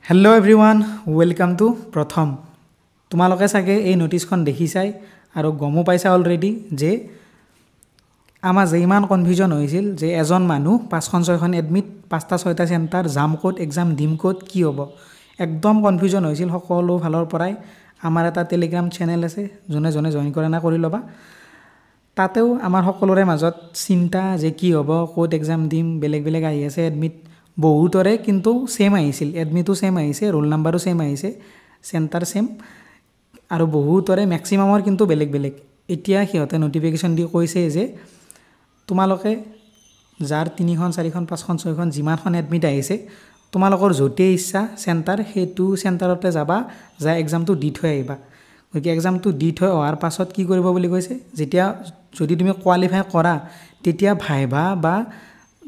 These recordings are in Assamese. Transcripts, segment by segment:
হেল্ল' এভৰিৱান ৱেলকাম টু প্ৰথম তোমালোকে চাগে এই নটিছখন দেখিছাই আৰু গমো পাইছা অলৰেডি যে আমাৰ যে ইমান কনফিউজন হৈছিল যে এজন মানুহ 5খন 6খন এডমিট 5টা 6টা চেণ্টাৰ যাম ক'ত এক্সাম দিম ক'ত কি হ'ব একদম কনফিউজন হৈছিল সকলো ফালৰ পৰাই আমাৰ এটা টেলিগ্ৰাম চেনেল আছে যোনে যোনে জইন কৰা না কৰি ল'বা তাতেও আমাৰ সকলোৰে মাজত চিন্তা যে কি হ'ব ক'ত এক্সাম দিম বেলেগ বেলেগ আহি আছে এডমিট বহুতৰে কিন্তু সেম আহিছিল এডমিটো সেম আহিছে ৰোল নাম্বাৰো সেম আহিছে চেণ্টাৰ সেম আৰু বহুতৰে ম্যাক্সিমামৰ কিন্তু বেলেগ বেলেগ এতিয়া সিহঁতে নোটিফিকেশন দি কৈছে যে তোমালোকে যাৰ 3খন 4খন 5খন 6খন যিমানখন এডমিট আহিছে তোমালোকৰ য'তে ইচ্ছা চেণ্টাৰ সেইটো চেণ্টাৰতে যাবা যা এক্সামটো দি থৈ আহিবা গতিকে এক্সামটো দি থৈ অহাৰ পাছত কি কৰিব বুলি কৈছে যেতিয়া যদি তুমি কোৱালিফাই কৰা তেতিয়া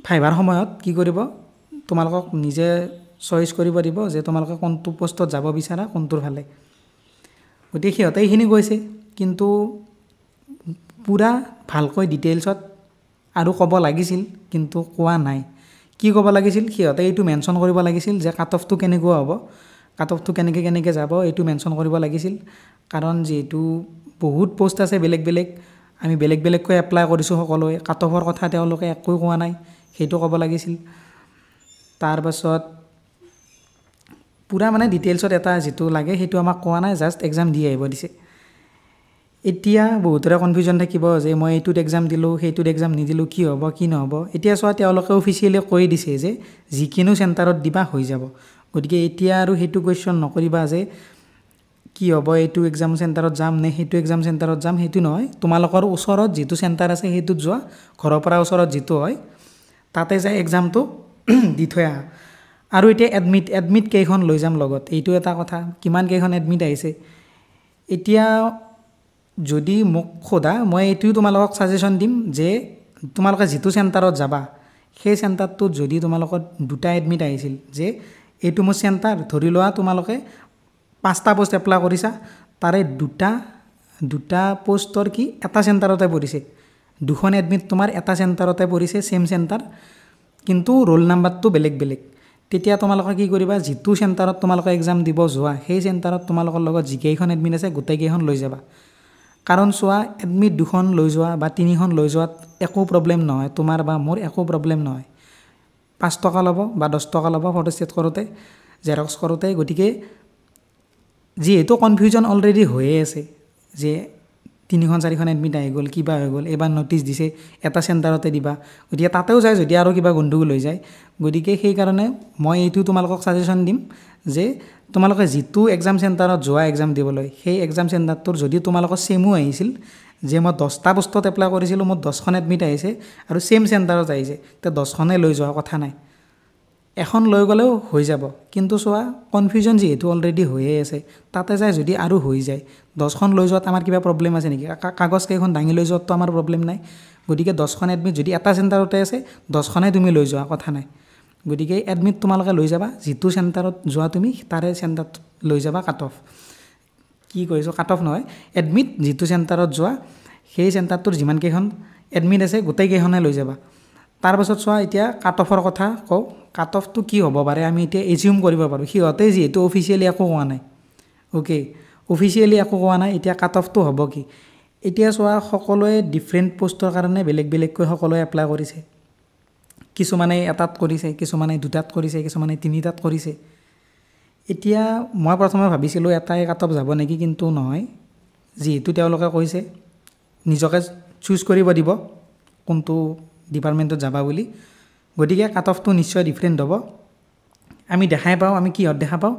ভাইভাৰ সময়ত কি কৰিব তোমালোকক নিজে চইচ কৰিব দিব যে তোমালোকে কোনটো পোষ্টত যাব বিচাৰা কোনটোৰ ফালে গতিকে সিহঁতে এইখিনি কৈছে কিন্তু পুৰা ভালকৈ ডিটেইলছত আৰু ক'ব লাগিছিল কিন্তু কোৱা নাই কি ক'ব লাগিছিল সিহঁতে এইটো মেনশ্যন কৰিব লাগিছিল যে কাট অফটো কেনেকুৱা হ'ব কাট অফটো কেনেকৈ যাব এইটো মেনশ্যন কৰিব লাগিছিল কাৰণ যেহেতু বহুত পোষ্ট আছে বেলেগ বেলেগ আমি বেলেগ বেলেগকৈ এপ্লাই কৰিছোঁ সকলোৱে কাট অফৰ কথা তেওঁলোকে একো কোৱা নাই সেইটো ক'ব লাগিছিল তাৰ পাছত পুৰা মানে ডিটেইলছত এটা যেটো লাগে সেইটো আমাক কোৱা নাই জাস্ট এক্সাম দি আহিব দিছে এতিয়া বহুতৰে কনফিউজন থাকিব যে মই এইটোত এক্সাম দিলোঁ সেইটোত এক্সাম নিদিলোঁ কি হ'ব কি নহ'ব এতিয়া চোৱা তেওঁলোকে অফিচিয়েলি কৈ দিছে যে যিকিনো চেণ্টাৰত দিবা হৈ যাব গতিকে এতিয়া আৰু সেইটো কুৱেশ্যন নকৰিবা যে কি হ'ব এইটো এক্সাম চেণ্টাৰত যাম নে সেইটো এক্সাম চেণ্টাৰত যাম সেইটো নহয় তোমালোকৰ ওচৰত যিটো চেণ্টাৰ আছে সেইটোত যোৱা ঘৰৰ পৰা ওচৰত যিটো হয় তাতে যাই এক্সামটো দি থৈ আহা আৰু এতিয়া এডমিট কেইখন লৈ যাম লগত এইটো এটা কথা কিমান কেইখন এডমিট আহিছে এতিয়া যদি মোক খোদা মই এইটো তোমালোকক সাজেশন দিম যে তোমালোকে যিটো চেণ্টাৰত যাবা সেই চেণ্টাৰটোত যদি তোমালোকৰ দুটা এডমিট আহিছিল যে এইটো মোৰ চেণ্টাৰ ধৰি লোৱা তোমালোকে 5টা পোষ্ট এপ্লাই কৰিছা তাৰে দুটা পোষ্টৰ কি এটা চেণ্টাৰতে পৰিছে দুখন এডমিট তোমাৰ এটা চেণ্টাৰতে পৰিছে সেম চেণ্টাৰ কিন্তু ৰোল নাম্বাৰটো বেলেগ বেলেগ তেতিয়া তোমালোকে কি কৰিবা যিটো চেণ্টাৰত তোমালোকে এক্সাম দিব যোৱা সেই চেণ্টাৰত তোমালোকৰ লগত যিকেইখন এডমিট আছে গোটেইকেইখন লৈ যাবা কাৰণ চোৱা এডমিট দুখন লৈ যোৱা বা 3খন লৈ যোৱাত একো প্ৰবলেম নহয় তোমাৰ বা মোৰ একো প্ৰবলেম নহয় 5 টকা ল'ব বা 10 টকা ল'ব ফটোষ্টেট কৰোঁতে জেৰক্স কৰোঁতে গতিকে যিহেতু কনফিউজন অলৰেডি হৈয়ে আছে যে 3খন 4খন এডমিট আহি গ'ল কিবা হৈ গ'ল এবাৰ নটিচ দিছে এটা চেণ্টাৰতে দিবা গতিকে তাতেও যায় যদি আৰু কিবা গণ্ডগোল হৈ যায় গতিকে সেইকাৰণে মই এইটো তোমালোকক সাজেশন দিম যে তোমালোকে যিটো এক্সাম চেণ্টাৰত যোৱা এক্সাম দিবলৈ সেই এক্সাম চেণ্টাৰটোৰ যদি তোমালোকৰ সেমো আহিছিল যে মই 10টা পোষ্টত এপ্লাই কৰিছিলোঁ মোৰ 10খন এডমিট আহিছে আৰু সেম চেণ্টাৰত আহিছে তে 10খনে লৈ যোৱা কথা নাই এখন লৈ গ'লেও হৈ যাব কিন্তু চোৱা কনফিউজন যেহেতু অলৰেডি হৈয়ে আছে তাতে যায় যদি আৰু হৈ যায় 10খন লৈ যোৱাত আমাৰ কিবা প্ৰবলেম আছে নেকি কাগজ কেইখন দাঙি লৈ যোৱাততো আমাৰ প্ৰবলেম নাই গতিকে 10খন এডমিট যদি এটা চেণ্টাৰতে আছে 10খনে তুমি লৈ যোৱা কথা নাই গতিকে এডমিট তোমালোকে লৈ যাবা যিটো চেণ্টাৰত যোৱা তুমি তাৰে চেণ্টাৰত লৈ যাবা কাট অফ কি কৈছো কাট অফ নহয় এডমিট যিটো চেণ্টাৰত যোৱা সেই চেণ্টাৰটোৰ যিমান কেইখন এডমিট আছে গোটেইকেইখনে লৈ যাবা তাৰ পাছত চোৱা এতিয়া কাট অফৰ কথা কওঁ কাট অফটো কি হ'ব পাৰে আমি এতিয়া এজিউম কৰিব পাৰোঁ সিহঁতে যিহেতু অফিচিয়েলি একো কোৱা নাই ওকে অফিচিয়েলি একো কোৱা নাই এতিয়া কাট অফটো হ'ব কি এতিয়া চোৱা সকলোৱে ডিফাৰেণ্ট পোষ্টৰ কাৰণে বেলেগ বেলেগকৈ সকলোৱে এপ্লাই কৰিছে কিছুমানে এটাত কৰিছে কিছুমানে দুটাত কৰিছে কিছুমানে 3টাত কৰিছে এতিয়া মই প্ৰথমে ভাবিছিলোঁ এটাই কাট অফ যাব নেকি কিন্তু নহয় যিহেতু তেওঁলোকে কৈছে নিজকে চুজ কৰিব দিব কোনটো ডিপাৰ্টমেণ্টত যাবা বুলি গতিকে কাট অফটো নিশ্চয় ডিফাৰেণ্ট হ'ব আমি দেখাই পাওঁ আমি কিহত দেখা পাওঁ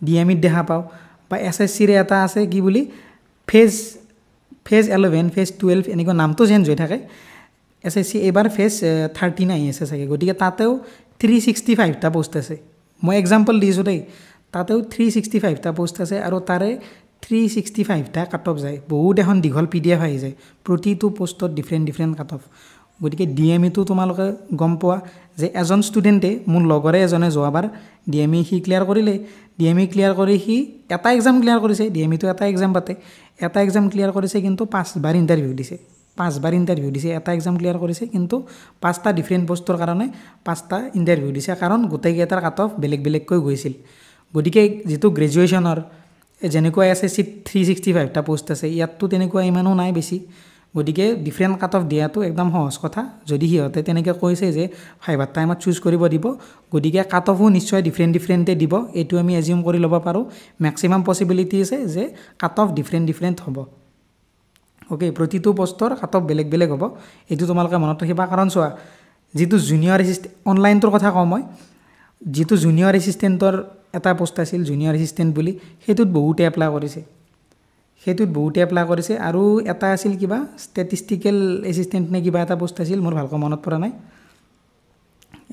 ডিএমিত দেখা পাওঁ বা এছএছচিৰে এটা আছে কি বুলি ফেজ 11 ফেজ 12 এনেকুৱা নামটো চেঞ্জ হৈ থাকে এছএছচি এইবাৰ ফেজ 13 আহি আছে চাগে গতিকে তাতেও 365টা পোষ্ট আছে মই এক্সাম্পল দিছোঁ দেই তাতেও 365টা পোষ্ট আছে আৰু তাৰে 365টা কাট অফ যায় বহুত এখন দীঘল PDF আহি যায় প্ৰতিটো পোষ্টত ডিফাৰেণ্ট কাট অফ গতিকে ডিএমইটো তোমালোকে গম পোৱা যে এজন ষ্টুডেণ্টে মোৰ লগৰে এজনে যোৱাবাৰ ডিএমই সি ক্লিয়াৰ কৰিলে ডিএমই ক্লিয়াৰ কৰি সি এটা এক্সাম ক্লিয়াৰ কৰিছে ডিএমইটো এটা এক্সাম পাতে এটা এক্সাম ক্লিয়াৰ কৰিছে কিন্তু 5বাৰ ইণ্টাৰভিউ দিছে 5বাৰ ইণ্টাৰভিউ দিছে এটা এক্সাম ক্লিয়াৰ কৰিছে কিন্তু 5টা ডিফাৰেণ্ট পোষ্টৰ কাৰণে 5টা ইণ্টাৰভিউ দিছে কাৰণ গোটেইকেইটাৰ কাট অফ বেলেগ বেলেগকৈ গৈছিল গতিকে যেটো গ্ৰেজুৱেশ্যনৰ যেনেকুৱা SSC 365টা পোষ্ট আছে ইয়াততো তেনেকুৱা ইমানো নাই বেছি গতিকে ডিফাৰেণ্ট কাট অফ দিয়াটো একদম সহজ কথা যদি সিহঁতে তেনেকৈ কৈছে যে ফাইভাৰ টাইমত চুজ কৰিব দিব গতিকে কাট অফো নিশ্চয় ডিফাৰেণ্টে দিব এইটো আমি এজিউম কৰি ল'ব পাৰোঁ মেক্সিমাম পচিবিলিটি আছে যে কাট অফ ডিফাৰেণ্ট হ'ব ওকে প্ৰতিটো পোষ্টৰ কাট অফ বেলেগ বেলেগ হ'ব এইটো তোমালোকে মনত ৰাখিবা কাৰণ চোৱা যেটো জুনিয়ৰ এছিষ্টেণ্ট অনলাইনটোৰ কথা কওঁ মই যেটো জুনিয়ৰ এছিষ্টেণ্টৰ এটা পোষ্ট আছিল জুনিয়ৰ এছিষ্টেণ্ট বুলি সেইটোত বহুতে এপ্লাই কৰিছে আৰু এটা আছিল কিবা ষ্টেটিষ্টিকেল এছিষ্টেণ্ট নে কিবা এটা পোষ্ট আছিল মোৰ ভালকৈ মনত পৰা নাই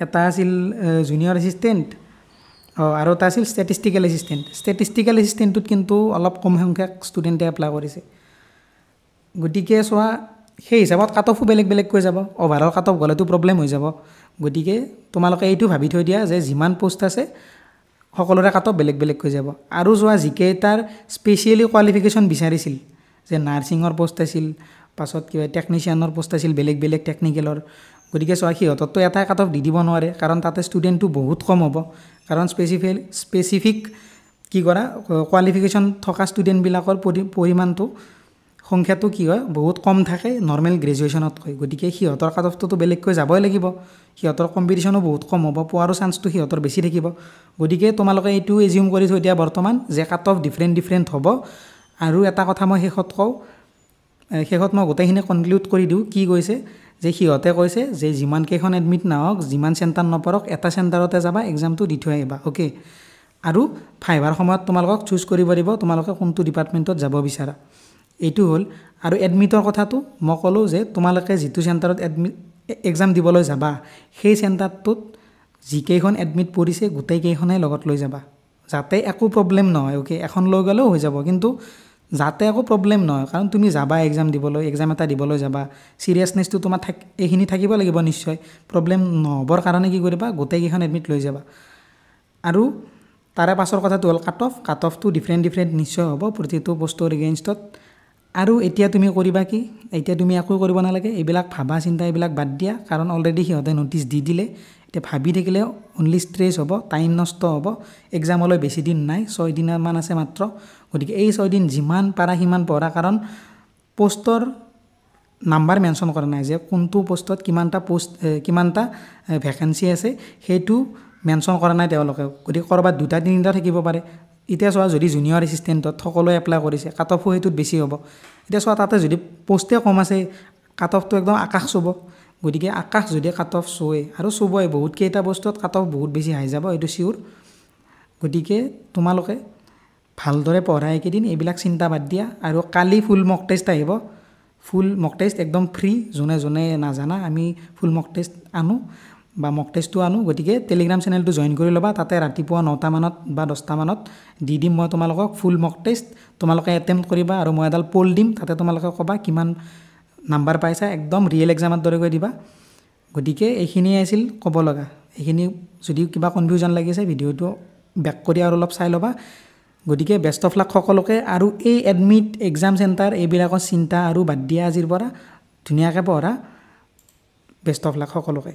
এটা আছিল জুনিয়ৰ এছিষ্টেণ্ট আৰু এটা আছিল ষ্টেটিষ্টিকেল এছিষ্টেণ্টটোত কিন্তু অলপ কম সংখ্যক ষ্টুডেণ্টে এপ্লাই কৰিছে গতিকে চোৱা সেই হিচাপত কাট অফো বেলেগ বেলেগকৈ যাব অভাৰঅল কাট অফ গ'লেতো প্ৰব্লেম হৈ যাব গতিকে তোমালোকে এইটো ভাবি থৈ দিয়া যে যিমান পোষ্ট আছে সকলোৰে কাট অফ বেলেগ বেলেগকৈ যাব আৰু চোৱা যিকেইটাৰ স্পেচিয়েলি কোৱালিফিকেশ্যন বিচাৰিছিল যে নাৰ্ছিঙৰ পোষ্ট আছিল পাছত কিবা টেকনিচিয়ানৰ পোষ্ট আছিল বেলেগ বেলেগ টেকনিকেলৰ গতিকে চোৱা সিহঁতৰতো এটাই কাট অফ দি দিব নোৱাৰে কাৰণ তাতে ষ্টুডেণ্টটো বহুত কম হ'ব কাৰণ স্পেচিফিক কি কৰা কোৱালিফিকেশ্যন থকা ষ্টুডেণ্টবিলাকৰ পৰিমাণটো সংখ্যাটো কি হয় বহুত কম থাকে নৰ্মেল গ্ৰেজুৱেশ্যনতকৈ গতিকে সিহঁতৰ কাট অফটোতো বেলেগকৈ যাবই লাগিব সিহঁতৰ কম্পিটিশ্যনো বহুত কম হ'ব পোৱাৰো চান্সটো সিহঁতৰ বেছি থাকিব গতিকে তোমালোকে এইটো এজিউম কৰি থৈ দিয়া বৰ্তমান যে কাট অফ ডিফাৰেণ্ট হ'ব আৰু এটা কথা মই শেষত মই গোটেইখিনি কনক্লুড কৰি দিওঁ কি কৈছে যে সিহঁতে কৈছে যে যিমানকেইখন এডমিট নহওক যিমান চেণ্টাৰ নপৰক এটা চেণ্টাৰতে যাবা এক্সামটো দি থৈ আহিবা অ'কে আৰু ফাইভাৰ সময়ত তোমালোকক চুজ কৰিব দিব তোমালোকে কোনটো ডিপাৰ্টমেণ্টত যাব বিচাৰা এইটো হ'ল আৰু এডমিটৰ কথাটো মই ক'লোঁ যে তোমালোকে যিটো চেণ্টাৰত এক্সাম দিবলৈ যাবা সেই চেণ্টাৰটোত যিকেইখন এডমিট পৰিছে গোটেইকেইখনেই লগত লৈ যাবা যাতে একো প্ৰব্লেম নহয় অ'কে এখন লৈ গ'লেও হৈ যাব কিন্তু যাতে একো প্ৰব্লেম নহয় কাৰণ তুমি যাবা এক্সাম এটা দিবলৈ যাবা চিৰিয়াছনেছটো তোমাৰ এইখিনি থাকিব লাগিব নিশ্চয় প্ৰব্লেম নহ'বৰ কাৰণে কি কৰিবা গোটেইকেইখন এডমিট লৈ যাবা আৰু তাৰে পাছৰ কথাটো হ'ল কাট অফটো ডিফাৰেণ্ট নিশ্চয় হ'ব প্ৰতিটো পোষ্টৰ এগেইনষ্টত আৰু এতিয়া তুমি কৰিবা কি এতিয়া তুমি একো কৰিব নালাগে এইবিলাক ভাবা চিন্তা এইবিলাক বাদ দিয়া কাৰণ অলৰেডি সিহঁতে নটিচ দি দিলে এতিয়া ভাবি থাকিলে অনলি ষ্ট্ৰেছ হ'ব টাইম নষ্ট হ'ব এক্সামলৈ বেছি দিন নাই 6 দিনমান আছে মাত্ৰ গতিকে এই 6 দিন যিমান পাৰা সিমান পঢ়া কাৰণ পোষ্টৰ নাম্বাৰ মেনশ্যন কৰা নাই যে কোনটো পোষ্টত কিমানটা ভেকেঞ্চি আছে সেইটো মেনশ্যন কৰা নাই তেওঁলোকে গতিকে ক'ৰবাত 2-3টা থাকিব পাৰে এতিয়া চোৱা যদি জুনিয়ৰ এছিষ্টেণ্টত সকলোৱে এপ্লাই কৰিছে কাট অফো সেইটোত বেছি হ'ব এতিয়া চোৱা তাতে যদি পোষ্টে কম আছে কাট অফটো একদম আকাশ চুব গতিকে আকাশ যদি কাট অফ চুৱে আৰু চুবই বহুতকেইটা পোষ্টত কাট অফ বহুত বেছি হাই যাব এইটো চিয়'ৰ গতিকে তোমালোকে ভালদৰে পঢ়া এইকেইদিন এইবিলাক চিন্তা বাদ দিয়া আৰু কালি ফুল মক টেষ্ট আহিব ফুল মক টেষ্ট একদম ফ্ৰী যোনে নাজানা আমি ফুল মক টেষ্ট আনো বা মক টেষ্টটো আনো গতিকে টেলিগ্ৰাম চেনেলটো জইন কৰি ল'বা তাতে ৰাতিপুৱা 9টা মানত বা 10টা মানত দি দিম মই তোমালোকক ফুল মক টেষ্ট তোমালোকে এটেম্প্ট কৰিবা আৰু মই এডাল পোল দিম তাতে তোমালোকে ক'বা কিমান নাম্বাৰ পাইছা একদম ৰিয়েল এক্সামৰ দৰে কৈ দিবা গতিকে এইখিনিয়ে আছিল ক'ব লগা এইখিনি যদি কিবা কনফিউজন লাগিছে ভিডিঅ'টো বেক কৰি আৰু অলপ চাই ল'বা গতিকে বেষ্ট অফ লাক সকলোকে আৰু এই এডমিট এক্সাম চেণ্টাৰ এইবিলাকৰ চিন্তা আৰু বাদ দিয়া আজিৰ পৰা ধুনীয়াকৈ পঢ়া বেষ্ট অফ লাক সকলোকে